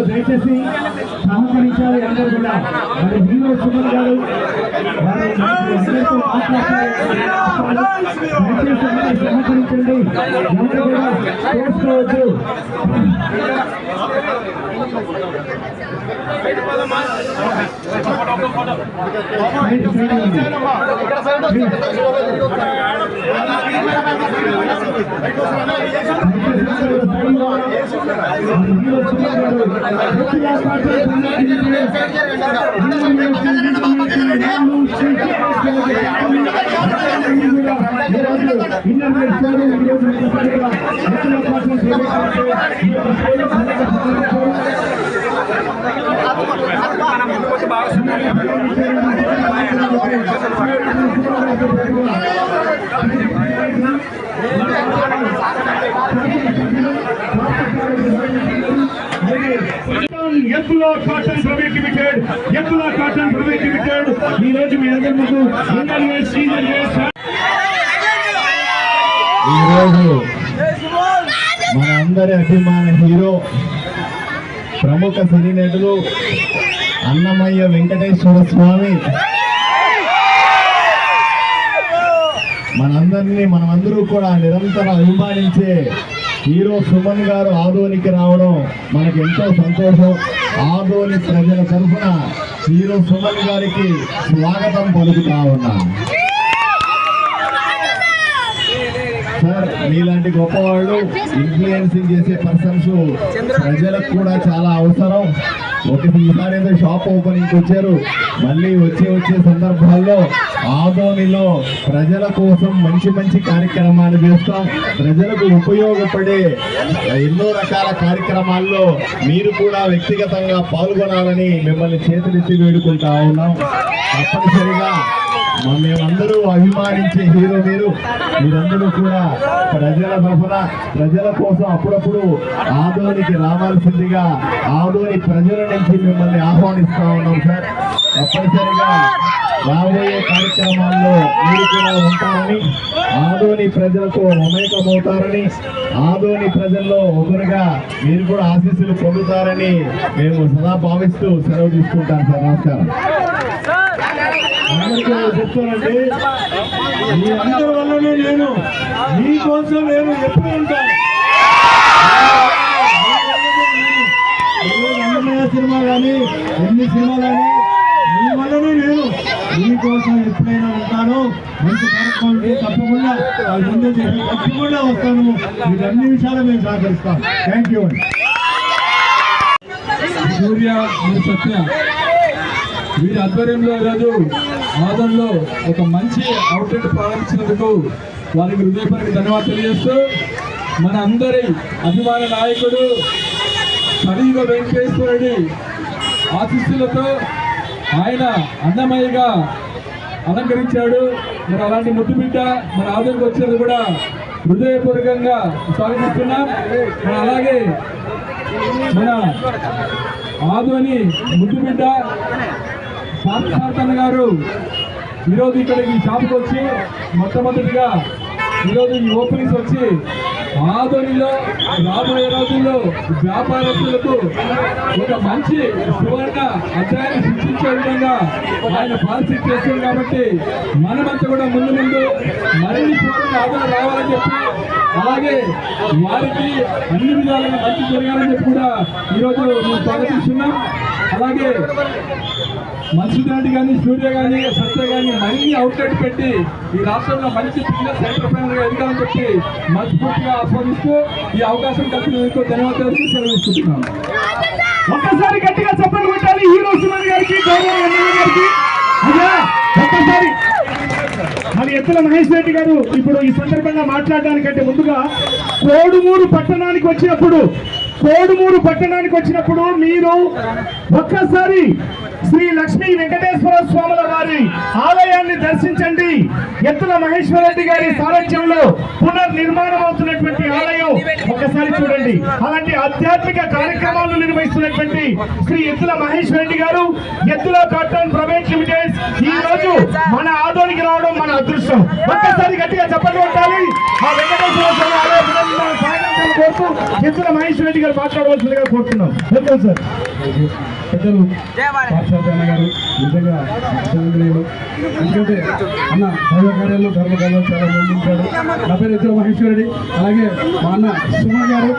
దయచేసి సహకరించాలి అందరూ కూడా. మరి హీరో సుమన్ గారు సహకరించండి, చేసుకోవచ్చు. ఎప్పులో కాటన్ ప్రైవేట్ లిమిటెడ్, ఎప్పులో కాటన్ ప్రైవేట్ లిమిటెడ్ ఈ రోజు మీ అందరి ముందు ఈరోజు మన అందరి అభిమాన హీరో ప్రముఖ సినీ నటులు అన్నమయ్య వెంకటేశ్వర స్వామి మనమందరూ కూడా నిరంతరం అభిమానించే హీరో సుమన్ గారు ఆదోనికి రావడం మనకు ఎంతో సంతోషం. ఆదోని ప్రజల తరఫున హీరో సుమన్ గారికి స్వాగతం పలుకుతా ఉన్నాం. సార్, మీలాంటి గొప్పవాళ్ళు, ఇన్ఫ్లుయెన్సింగ్ చేసే పర్సన్స్ ప్రజలకు కూడా చాలా అవసరం. ఈసారి ఏదో షాప్ ఓపెనింగ్ వచ్చారు, మళ్ళీ వచ్చే సందర్భాల్లో ఆదోనిలో ప్రజల కోసం మంచి కార్యక్రమాలు చేస్తాం. ప్రజలకు ఉపయోగపడే ఎన్నో రకాల కార్యక్రమాల్లో మీరు కూడా వ్యక్తిగతంగా పాల్గొనాలని మిమ్మల్ని చేతులెత్తి వేడుకుంటా ఉన్నాం. తప్పనిసరిగా మేమందరూ అభిమానించే హీరో మీరందరూ కూడా ప్రజల తరఫున ప్రజల కోసం అప్పుడప్పుడు ఆదోనికి రావాల్సిందిగా ఆదోని ప్రజల నుంచి మిమ్మల్ని ఆహ్వానిస్తా ఉన్నాం సార్. తప్పనిసరిగా రాబోయే కార్యక్రమాల్లో మీరు కూడా ఉంటారని, ఆదోని ప్రజలతో మమేకమవుతారని, ఆదోని ప్రజల్లో ఒకరుగా మీరు కూడా ఆశీస్సులు పొందుతారని మేము సదా భావిస్తూ సెలవు తీసుకుంటాం సార్. నమస్కారం. చెప్తానండి, మీ అందరి వల్లనే నేను మీకోసం నేను ఎప్పుడు ఉంటాను. అన్నమయ్య సినిమా కానీ ఎన్ని సినిమా కానీ మీ వల్లనే నేను మీకోసం ఎప్పుడైనా ఉంటాను. మంచి కార్యక్రమం తప్పకుండా తప్పకుండా వస్తాను. మీకు అన్ని విషయాలు మేము సహకరిస్తాం. Thank you. సూర్య సత్య వీరి ఆధ్వర్యంలో ఈరోజు ఆదంలో ఒక మంచి అవుట్లెట్ ప్రారంభించినందుకు వారికి హృదయపూర్వక ధన్యవాదాలు తెలియజేస్తూ, మన అందరి అభిమాన నాయకుడు కలియుగ వెంకటేశ్వర రెడ్డి ఆశీస్సులతో ఆయన అన్నమయ్యగా అలంకరించాడు. మరి అలాంటి ముద్దు బిడ్డ మన ఆదోనికి వచ్చేది కూడా హృదయపూర్వకంగా స్వాగతిస్తున్నాం. అలాగే మన ఆదోని ముద్దు బిడ్డ పార్థసారథి గారు ఈరోజు ఇక్కడికి షాప్కి వచ్చి మొట్టమొదటిగా ఈరోజు ఈ ఓపెనింగ్స్ వచ్చి ఆదోనిలో రాబోయే రోజుల్లో వ్యాపారస్తులకు ఒక మంచి సువర్ణ అధ్యాయాన్ని సృష్టించే విధంగా ఆయన పాలసీ చేస్తుంది. కాబట్టి మనమంతా కూడా ముందు మరిన్ని సువర్ణ ఆదరణ రావాలని చెప్పి, అలాగే వారికి అన్ని విధాలుగా మంచి జరగాలని చెప్పి కూడా ఈరోజు మేము స్వాగతిస్తున్నాం. అలాగే మన్సురెడ్డి కానీ, సూర్య కానీ, సత్య కానీ మరిన్ని అవుట్లెట్ పెట్టి ఈ రాష్ట్రంలో మంచి బిజినెస్ ఎంటర్ప్రైనర్గా ఎదగాలని చెప్పి మనస్ఫూర్తిగా ఆస్వాదిస్తూ ఈ అవకాశం కల్పించినందుకు ధన్యవాదాలు సెలవు తీసుకుంటున్నాను. గట్టిగా చెప్పండి కొట్టాలి హీరో సినిమా గారికి గౌరవ ఎమ్మెల్యే గారికి. అయ్యా ఒక్కసారి మరి ఎత్తుల మహేష్ రెడ్డి గారు ఇప్పుడు ఈ సందర్భంగా మాట్లాడడానికంటే ముందుగా కోడుమూరు పట్టణానికి వచ్చినప్పుడు మీరు ఒక్కసారి శ్రీ లక్ష్మీ వెంకటేశ్వర స్వాముల వారి ఆలయాన్ని దర్శించండి. ఎత్తుల మహేశ్వర రెడ్డి గారి సారథ్యంలో పునర్నిర్మాణం అవుతున్నటువంటి ఆలయం ఒక్కసారి చూడండి. అలాంటి ఆధ్యాత్మిక కార్యక్రమాలు నిర్వహిస్తున్నటువంటి శ్రీ ఎత్తుల మహేశ్వర రెడ్డి గారు, ఎత్తుల కాటన్ ప్రైవేట్ లిమిటెడ్ ఈ రోజు మన ఆదోనికి రావడం మన అదృష్టం. ఒక్కసారి గట్టిగా చెప్పండి ఉండాలి. ఆ వెంకటేశ్వర స్వామి ఆలయ పునర్నిర్మాణ సాగించాలని కోరుతూ ఎత్తుల మహేశ్వర రెడ్డి గారు మాట్లాడవలసిందిగా కోరుతున్నాం. Welcome sir. పెద్దలు పాఠశాల గారు నిజంగా అభినందనీయులు. ఎందుకంటే అన్న దైవ కార్యాలు ధర్మ కార్యాలు చాలా ముందుంటాడు. నా పేరు ఎత్తుల మహేశ్వర రెడ్డి. అలాగే మా అన్న సుమన్ గారు,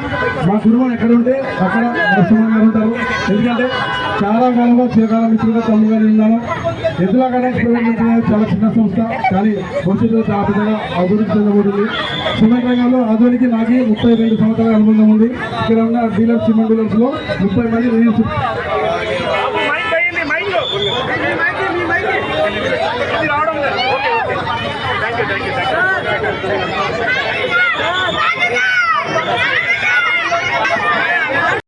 మా కుటుంబం ఎక్కడ ఉంటే అక్కడ సుమన్ గారు ఉంటారు. ఎందుకంటే చాలా కాలంగా చిరకాల మిత్రులుగా తమ్ముడు గారు ఉన్నాను. ఎద్దుల కార్యాలు చాలా చిన్న సంస్థ, కానీ భవిష్యత్తులో చాలా పెద్దగా అభివృద్ధి చెందబోతుంది. సిమెంట్ రంగంలో ఆధునికి నాకు 32 సంవత్సరాల అనుబంధం ఉంది. ఇక్కడ ఉన్న డీలర్స్, సిమెంట్ డీలర్స్ లో 30 మంది నేను రావడం